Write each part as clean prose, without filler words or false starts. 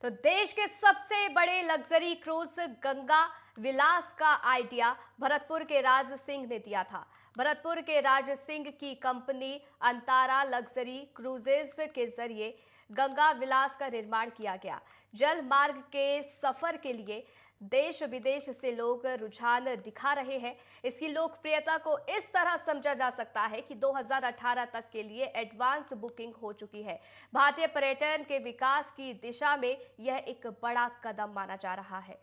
तो देश के सबसे बड़े लग्जरी क्रूज गंगा विलास का आइडिया भरतपुर के राज सिंह ने दिया था। भरतपुर के राज सिंह की कंपनी अंतारा लग्जरी क्रूजेस के जरिए गंगा विलास का निर्माण किया गया। जल मार्ग के सफर के लिए देश विदेश से लोग रुझान दिखा रहे हैं। इसकी लोकप्रियता को इस तरह समझा जा सकता है कि 2018 तक के लिए एडवांस बुकिंग हो चुकी है। भारतीय पर्यटन के विकास की दिशा में यह एक बड़ा कदम माना जा रहा है।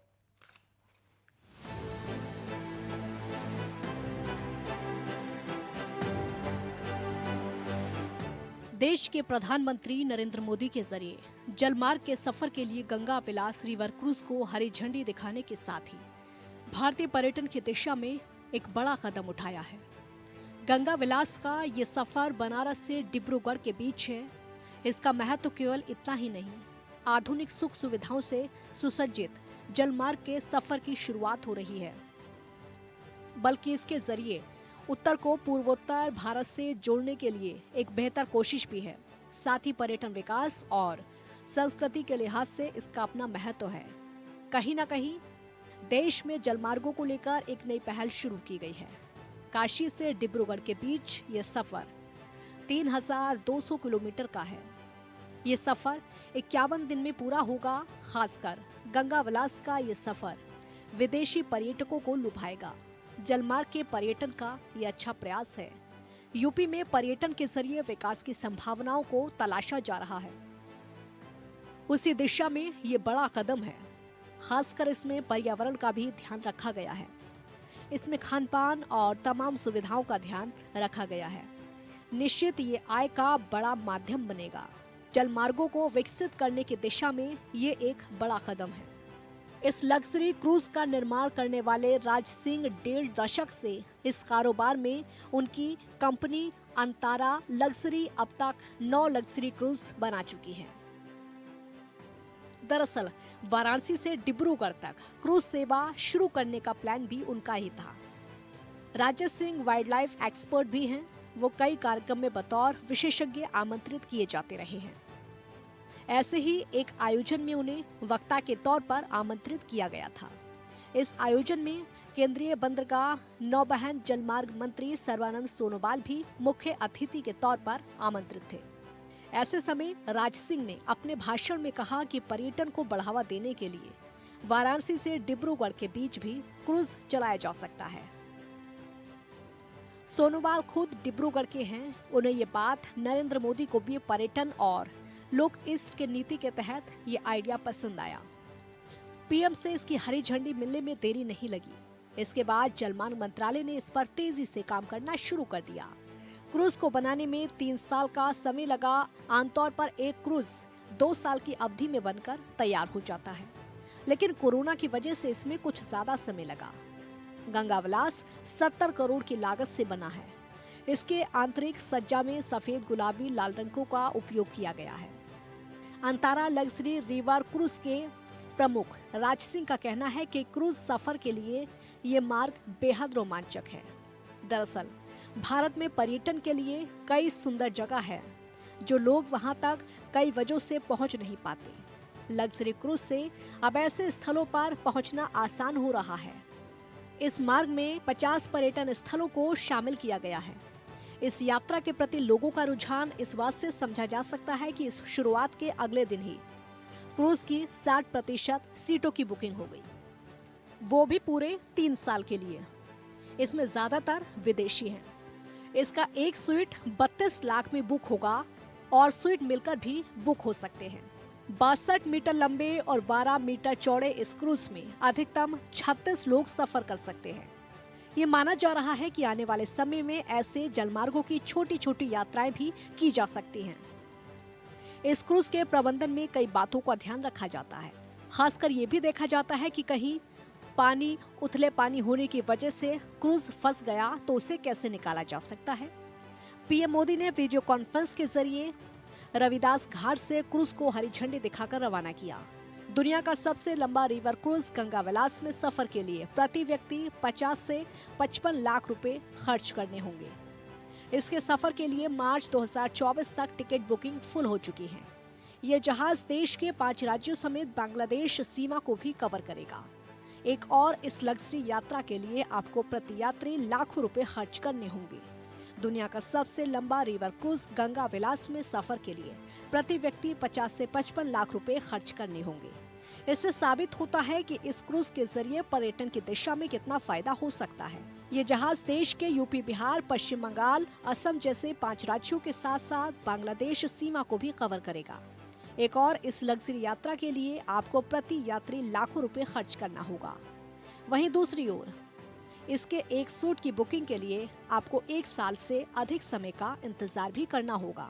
देश के प्रधानमंत्री नरेंद्र मोदी के जरिए जलमार्ग के सफर के लिए गंगा विलास रिवर क्रूज को हरी झंडी दिखाने के साथ ही भारतीय पर्यटन की दिशा में एक बड़ा कदम उठाया है। गंगा विलास का ये सफर बनारस से डिब्रूगढ़ के बीच है। इसका महत्व केवल इतना ही नहीं, आधुनिक सुख सुविधाओं से सुसज्जित जलमार्ग के सफर की शुरुआत हो रही है, बल्कि इसके जरिए उत्तर को पूर्वोत्तर भारत से जोड़ने के लिए एक बेहतर कोशिश भी है। साथ ही पर्यटन विकास और संस्कृति के लिहाज से इसका अपना महत्व है। कहीं न कहीं देश में जलमार्गों को लेकर एक नई पहल शुरू की गई है। काशी से डिब्रूगढ़ के बीच ये सफर 3200 किलोमीटर का है। ये सफर 51 दिन में पूरा होगा। खासकर गंगा विलास का ये सफर विदेशी पर्यटकों को लुभाएगा। जलमार्ग के पर्यटन का ये अच्छा प्रयास है। यूपी में पर्यटन के जरिए विकास की संभावनाओं को तलाशा जा रहा है। उसी दिशा में ये बड़ा कदम है। खासकर इसमें पर्यावरण का भी ध्यान रखा गया है। इसमें खान पान और तमाम सुविधाओं का ध्यान रखा गया है। निश्चित ये आय का बड़ा माध्यम बनेगा। जलमार्गों को विकसित करने की दिशा में ये एक बड़ा कदम है। इस लग्जरी क्रूज का निर्माण करने वाले राज सिंह 1.5 दशक से इस कारोबार में उनकी कंपनी अंतारा लग्जरी अब तक 9 लग्जरी क्रूज बना चुकी है। दरअसल वाराणसी से डिब्रूगढ़ तक क्रूज सेवा शुरू करने का प्लान भी उनका ही था। Raj Singh wild life expert भी हैं। वो कई कार्यक्रम में बतौर विशेषज्ञ आमंत्रित किए जाते रहे हैं। ऐसे ही एक आयोजन में उन्हें वक्ता के तौर पर आमंत्रित किया गया था। इस आयोजन में केंद्रीय बंदरगाह नौवहन जलमार्ग मंत्री सर्बानंद सोनोवाल भी मुख्य अतिथि के तौर पर आमंत्रित थे। ऐसे समय राज सिंह ने अपने भाषण में कहा कि पर्यटन को बढ़ावा देने के लिए वाराणसी से डिब्रूगढ़ के बीच भी क्रूज चलाया जा सकता है। सोनोवाल खुद डिब्रूगढ़ के हैं। उन्हें ये बात नरेंद्र मोदी को भी पर्यटन और लोक ईस्ट के नीति के तहत ये आइडिया पसंद आया। पीएम से इसकी हरी झंडी मिलने में देरी नहीं लगी। इसके बाद जलमार्ग मंत्रालय ने इस पर तेजी से काम करना शुरू कर दिया। क्रूज को बनाने में 3 साल का समय लगा। आमतौर पर एक क्रूज 2 साल की अवधि में बनकर तैयार हो जाता है, लेकिन कोरोना की वजह से इसमें कुछ ज्यादा समय लगा। गंगा विलास 70 करोड़ की लागत से बना है। इसके आंतरिक सज्जा में सफेद गुलाबी लाल रंगों का उपयोग किया गया है। अंतारा लग्जरी रिवर क्रूज के प्रमुख राज सिंह का कहना है कि क्रूज सफर के लिए ये मार्ग बेहद रोमांचक है। दरअसल भारत में पर्यटन के लिए कई सुंदर जगह है, जो लोग वहां तक कई वजहों से पहुंच नहीं पाते। लग्जरी क्रूज से अब ऐसे स्थलों पर पहुंचना आसान हो रहा है। इस मार्ग में 50 पर्यटन स्थलों को शामिल किया गया है। इस यात्रा के प्रति लोगों का रुझान इस बात से समझा जा सकता है कि इस शुरुआत के अगले दिन ही क्रूज की 60% सीटों की बुकिंग हो गई, वो भी पूरे 3 साल के लिए। इसमें ज्यादातर विदेशी हैं। इसका एक स्वीट 32 लाख में बुक होगा और स्वीट मिलकर भी बुक हो सकते हैं। 62 मीटर लंबे और 12 मीटर चौड़े इस क्रूज में अधिकतम 36 लोग सफर कर सकते हैं। ये माना जा रहा है कि आने वाले समय में ऐसे जलमार्गों की छोटी छोटी यात्राएं भी की जा सकती हैं। इस क्रूज के प्रबंधन में कई बातों का ध्यान रखा जाता है। खासकर ये भी देखा जाता है कि कहीं पानी उथले पानी होने की वजह से क्रूज फंस गया तो उसे कैसे निकाला जा सकता है। पीएम मोदी ने वीडियो कॉन्फ्रेंस के जरिए रविदास घाट से क्रूज को हरी झंडी दिखाकर रवाना किया। दुनिया का सबसे लंबा रिवर क्रूज गंगा विलास में सफर के लिए प्रति व्यक्ति 50 से 55 लाख रुपए खर्च करने होंगे। इसके सफर के लिए मार्च 2024 तक टिकट बुकिंग फुल हो चुकी है। ये जहाज देश के 5 राज्यों समेत बांग्लादेश सीमा को भी कवर करेगा। एक और, इस लग्जरी यात्रा के लिए आपको प्रति यात्री लाखों रुपए खर्च करने होंगे। दुनिया का सबसे लंबा रिवर क्रूज गंगा विलास में सफर के लिए प्रति व्यक्ति 50 से 55 लाख रुपए खर्च करने होंगे। इससे साबित होता है कि इस क्रूज के जरिए पर्यटन की दिशा में कितना फायदा हो सकता है। ये जहाज देश के यूपी, बिहार, पश्चिम बंगाल, असम जैसे 5 राज्यों के साथ साथ बांग्लादेश सीमा को भी कवर करेगा। एक और, इस लग्जरी यात्रा के लिए आपको प्रति यात्री लाखों रुपए खर्च करना होगा। वहीं दूसरी ओर इसके एक सूट की बुकिंग के लिए आपको 1 साल से अधिक समय का इंतजार भी करना होगा।